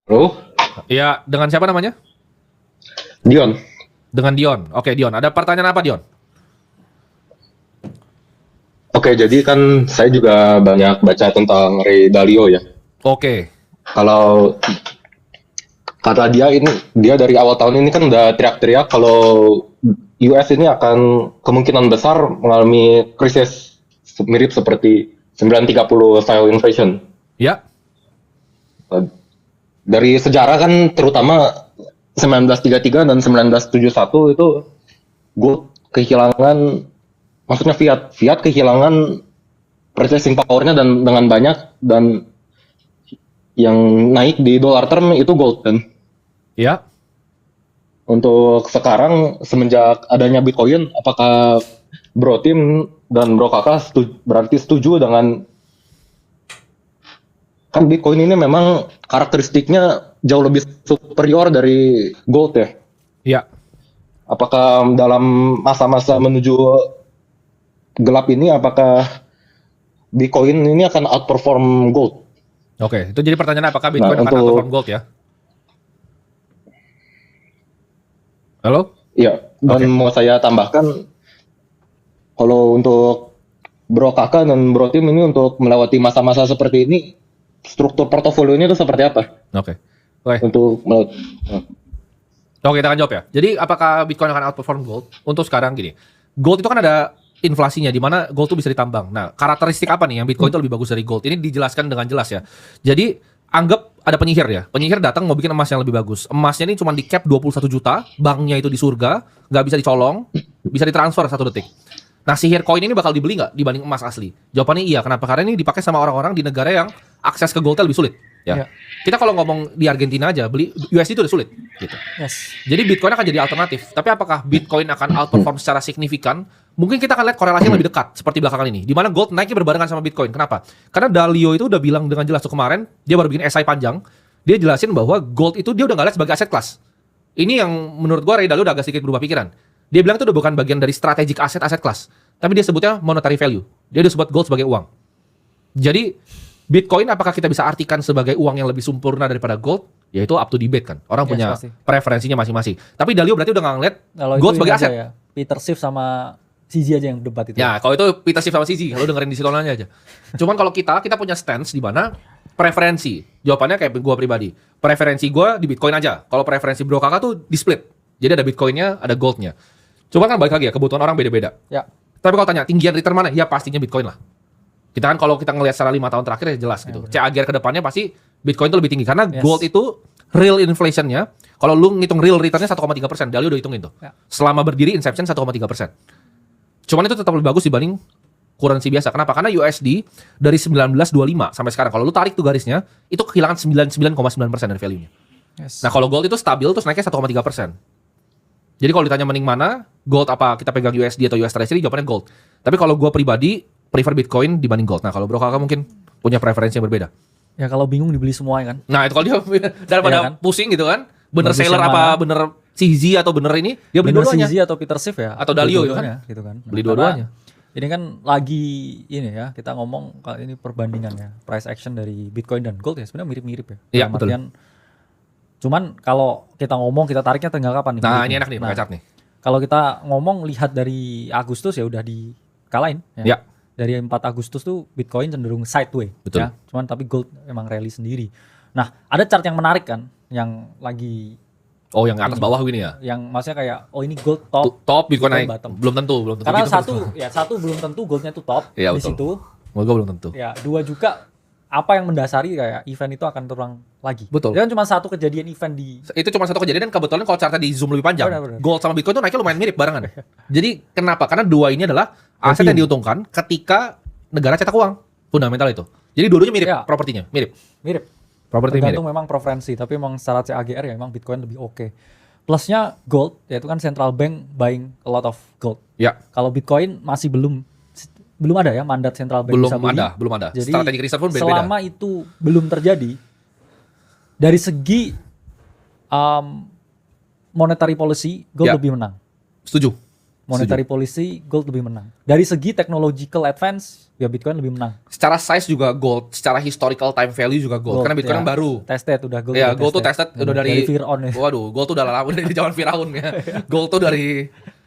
Bro, Ya, dengan siapa namanya? Dion. Dengan Dion. Oke, Dion. Ada pertanyaan apa, Dion? Oke, jadi kan saya juga banyak baca tentang Ray Dalio ya. Oke. Kalau kata dia dari awal tahun ini kan udah teriak-teriak kalau US ini akan kemungkinan besar mengalami krisis mirip seperti 930 style inflation. Ya. Dari sejarah kan terutama 1933 dan 1971 itu gold kehilangan, maksudnya fiat kehilangan purchasing power-nya dan dengan banyak, dan yang naik di dollar term itu gold kan. Ya. Untuk sekarang semenjak adanya Bitcoin, apakah Bro Tim dan Bro Kakak berarti setuju dengan, kan Bitcoin ini memang karakteristiknya jauh lebih superior dari gold ya. Ya. Apakah dalam masa-masa menuju gelap ini, apakah Bitcoin ini akan outperform gold? Oke. Itu jadi pertanyaan apakah Nah, Bitcoin akan outperform gold ya? Halo? Ya, dan Oke. mau saya tambahkan, kalau untuk Bro Kakak dan Bro Tim ini untuk melewati masa-masa seperti ini, struktur portofolionya itu seperti apa? Oke. Oke. Untuk Oke, kita akan jawab ya. Jadi apakah Bitcoin akan outperform gold? Untuk sekarang gini. Gold itu kan ada inflasinya di mana gold itu bisa ditambang. Nah, karakteristik apa nih yang Bitcoin itu lebih bagus dari gold? Ini dijelaskan dengan jelas ya. Jadi anggap ada penyihir ya. Penyihir datang mau bikin emas yang lebih bagus. Emasnya ini cuma di cap 21 juta, banknya itu di surga, nggak bisa dicolong, bisa ditransfer 1 detik. Nah, sihir koin ini bakal dibeli nggak dibanding emas asli? Jawabannya iya. Kenapa? Karena ini dipakai sama orang-orang di negara yang akses ke goldnya lebih sulit. Ya. Ya. Kita kalau ngomong di Argentina aja, beli USD itu udah sulit. Gitu. Yes. Jadi Bitcoin akan jadi alternatif. Tapi apakah Bitcoin akan outperform secara signifikan? Mungkin kita akan lihat korelasi yang lebih dekat seperti belakangan ini. Di mana gold naiknya berbarengan sama Bitcoin. Kenapa? Karena Dalio itu udah bilang dengan jelas tuh kemarin, dia baru bikin esai panjang. Dia jelasin bahwa gold itu dia udah nggak lihat sebagai aset kelas. Ini yang menurut gua Ray Dalio udah agak sedikit berubah pikiran. Dia bilang itu udah bukan bagian dari strategic aset kelas. Tapi dia sebutnya monetary value. Dia udah sebut gold sebagai uang. Jadi Bitcoin apakah kita bisa artikan sebagai uang yang lebih sempurna daripada gold? Ya itu up to debate kan. Orang Yes, punya pasti. preferensinya masing-masing. Tapi Dalio berarti udah nggak ngeliat Kalau gold itu sebagai ini aja aset. ya, Peter Schiff sama CZ aja yang debat itu. Ya, kalau itu Peter Schiff sama Sisi, kalau dengerin di Silonanya aja. Cuman kalau kita punya stance di mana preferensi. Jawabannya kayak gua pribadi. Preferensi gua di Bitcoin aja. Kalau preferensi Bro Kakak tuh di split. Jadi ada Bitcoinnya, ada goldnya. Cuma kan balik lagi ya, kebutuhan orang beda-beda. Ya. Tapi kalau tanya tinggian return mana? Ya pastinya Bitcoin lah. Kita kan kalau kita ngelihat secara 5 tahun terakhir ya jelas gitu. CAGR ke depannya pasti Bitcoin itu lebih tinggi karena Yes. gold itu real inflation-nya. Kalau lu ngitung real return-nya 1,3%, Dalio udah hitungin tuh. Ya. Selama berdiri Inception 1,3%. Cuman itu tetap lebih bagus dibanding currency biasa. Kenapa? Karena USD dari 1925 sampai sekarang kalau lu tarik tuh garisnya, itu kehilangan 99,9% dari value-nya. Yes. Nah, kalau gold itu stabil terus naiknya 1,3%. Jadi kalau ditanya mending mana, gold apa kita pegang USD atau US Treasury, jawabannya gold. Tapi kalau gua pribadi prefer Bitcoin dibanding gold. Nah, kalau Bro Kakak mungkin punya preferensi yang berbeda. Ya kalau bingung dibeli semua ya kan. Nah, itu kalau dia daripada Iya kan? pusing gitu kan, bener Bagus seller yang apa mana? bener CZ atau bener ini, dia beli Bener dua-duanya. CZ atau Peter Schiff ya. Atau Dalio itu dua-duanya, gitu kan. Beli Nah, dua-duanya. karena ini kan lagi ini ya, kita ngomong kalau ini perbandingan ya, price action dari Bitcoin dan gold ya sebenarnya mirip-mirip ya. Iya, Dalam betul. artian, cuman kalau kita ngomong kita tariknya tanggal kapan nih? Nah, miripnya? ini enak nih pakai chart nih. Kalau kita ngomong lihat dari Agustus ya udah dikalahin ya. Ya. Dari 4 Agustus tuh Bitcoin cenderung sideway. Betul. Ya. Cuman tapi gold emang rally sendiri. Nah, ada chart yang menarik kan yang lagi Oh, yang atas bawah gini ya. yang maksudnya kayak oh ini gold top. Top Bitcoin naik. bottom. Belum tentu Karena gitu. satu belum tentu goldnya tuh top Iya, di betul. situ. Menurut gua belum tentu. Ya, dua juga apa yang mendasari kayak event itu akan terulang lagi. Betul. Dia kan cuma satu kejadian event di Itu cuma satu kejadian dan kebetulan kalau chartnya di zoom lebih panjang. Benar. Gold sama Bitcoin tuh naiknya lumayan mirip barengan. Jadi kenapa? Karena dua ini adalah aset yang diuntungkan ketika negara cetak uang. Fundamental itu. Jadi dua-duanya mirip Ya. propertinya, mirip. mirip. Properti mirip. Tergantung memang preferensi, tapi memang secara CAGR ya memang Bitcoin lebih oke. Plusnya gold, yaitu kan central bank buying a lot of gold. Ya, Kalau Bitcoin masih belum ada ya mandat central bank belum bisa beli. belum ada. Jadi Strategic research pun beda-beda. selama itu belum terjadi, dari segi monetary policy gold Ya. lebih menang. Setuju. monetary policy gold lebih menang. Dari segi technological advance ya Bitcoin lebih menang. Secara size juga gold, secara historical time value juga gold. Karena Bitcoin kan baru. Tested udah gold. Ya, gold tuh tested udah dari Firaun ya. Waduh, gold tuh udah lama dari zaman Firaun ya. Gold tuh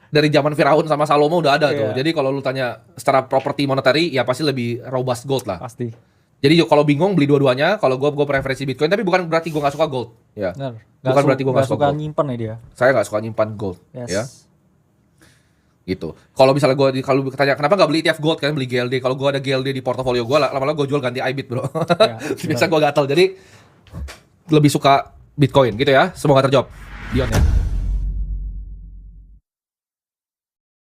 dari zaman Firaun sama Salomo udah ada tuh. Jadi kalau lu tanya secara property monetary ya pasti lebih robust gold lah. Pasti. Jadi kalau bingung beli dua-duanya, kalau gue preferensi Bitcoin, tapi bukan berarti gue nggak suka gold. Ya. Benar. Bukan berarti gue nggak suka gold. nyimpan ya dia. Saya nggak suka nyimpan gold. Yes. Ya. Gitu. Kalau misalnya gue kalau tanya kenapa nggak beli ETF gold kan beli GLD. Kalau gue ada GLD di portofolio gue, lama-lama gue jual ganti IBIT bro. Ya, Biasa gue gatel. Jadi lebih suka Bitcoin gitu ya. Semoga terjawab. Dion ya.